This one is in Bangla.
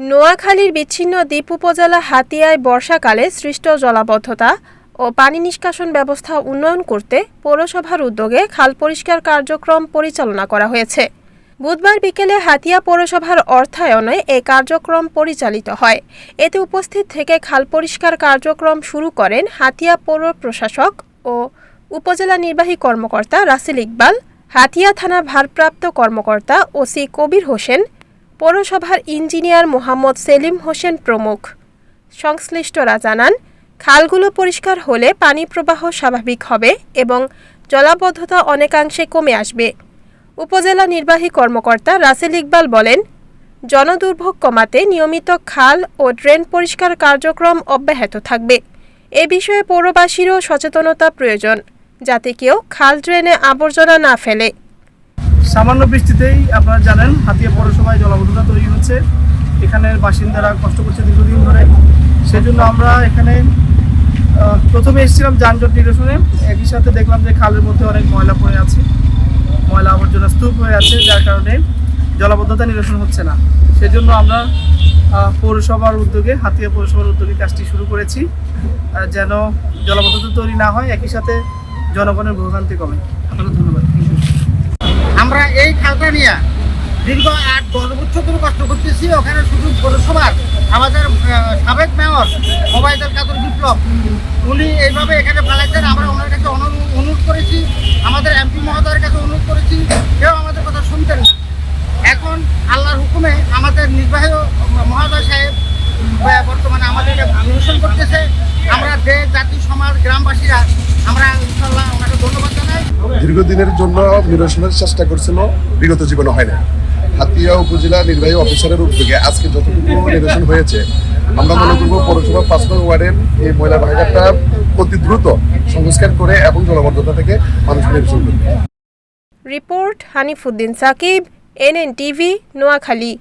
নোয়াখালীর বিচ্ছিন্ন দ্বীপ উপজেলা হাতিয়ায় বর্ষাকালে সৃষ্ট জলাবদ্ধতা ও পানি নিষ্কাশন ব্যবস্থা উন্নয়ন করতে পৌরসভার উদ্যোগে খাল পরিষ্কার কার্যক্রম পরিচালনা করা হয়েছে। বুধবার বিকেলে হাতিয়া পৌরসভার অর্থায়নে এই কার্যক্রম পরিচালিত হয়। এতে উপস্থিত থেকে খাল পরিষ্কার কার্যক্রম শুরু করেন হাতিয়া পৌর প্রশাসক ও উপজেলা নির্বাহী কর্মকর্তা রাসেল ইকবাল, হাতিয়া থানা ভারপ্রাপ্ত কর্মকর্তা ওসি কবির হোসেন, পৌরসভার ইঞ্জিনিয়ার মোহাম্মদ সেলিম হোসেন প্রমুখ। সংশ্লিষ্টরা জানান, খালগুলো পরিষ্কার হলে পানি প্রবাহ স্বাভাবিক হবে এবং জলাবদ্ধতা অনেকাংশে কমে আসবে। উপজেলা নির্বাহী কর্মকর্তা রাসেল ইকবাল বলেন, জনদুর্ভোগ কমাতে নিয়মিত খাল ও ড্রেন পরিষ্কার কার্যক্রম অব্যাহত থাকবে। এ বিষয়ে পৌরবাসীরও সচেতনতা প্রয়োজন, যাতে কেউ খাল ড্রেনে আবর্জনা না ফেলে। সামান্য বৃষ্টিতেই আপনারা জানেন হাতিয়া পৌরসভায় জলাবদ্ধতা তৈরি হচ্ছে। এখানের বাসিন্দারা কষ্ট করছে দীর্ঘদিন ধরে। সেজন্য আমরা এখানে প্রথমে এসেছিলাম যানজট নিরসনে, একই সাথে দেখলাম যে খালের মধ্যে অনেক ময়লা পড়ে আছে, ময়লা আবর্জনা স্তূপ হয়ে আছে, যার কারণে জলাবদ্ধতা নিরসন হচ্ছে না। সেজন্য আমরা পৌরসভার উদ্যোগে, হাতিয়া পৌরসভার উদ্যোগে কাজটি শুরু করেছি, যেন জলাবদ্ধতা তৈরি না হয়, একই সাথে জনগণের ভোগান্তি কমে। আপনাকে ধন্যবাদ। আমরা এই খালটা নিয়ে দীর্ঘ 8-10 বছর ধরে কষ্ট করতেছি। ওখানে শুধু পৌরসভার আমাদের সাবেক মেয়র ওবায়দুল কাদের বিপ্লব, উনি এইভাবে এখানে ফেলাইছেন। আমরা ওনার কাছে অনুরোধ করেছি, আমাদের এমপি মহোদয়ের কাছে অনুরোধ করেছি, কেউ আমাদের কথা শুনতেন না। এখন আল্লাহর হুকুমে আমাদের নির্বাহী মহোদয় সাহেব বর্তমানে আমাদেরকে নিরসন করতেছে। আমরা দেশ, জাতি, সমাজ, গ্রামবাসীরা আমরা ইনশাল্লাহ ওনাকে ধন্যবাদ জানাই। দীর্ঘদিনের জন্য নিরসনের চেষ্টা করছিল, বিগত জীবনে হয় না। হাতিয়া উপজেলা নির্বাহী অফিসারের উদ্যোগে আজকে যতটুকু নিরসন হয়েছে, আমরা মনে করব পৌরসভা 5 নং ওয়ার্ডের এই ময়লা ভাগাটা অতি দ্রুত সংস্কার করে এবং জলাবদ্ধতা থেকে মানুষ নিরসন করবে। Report Hanifuddin Sakib, NNTV, Noakhali.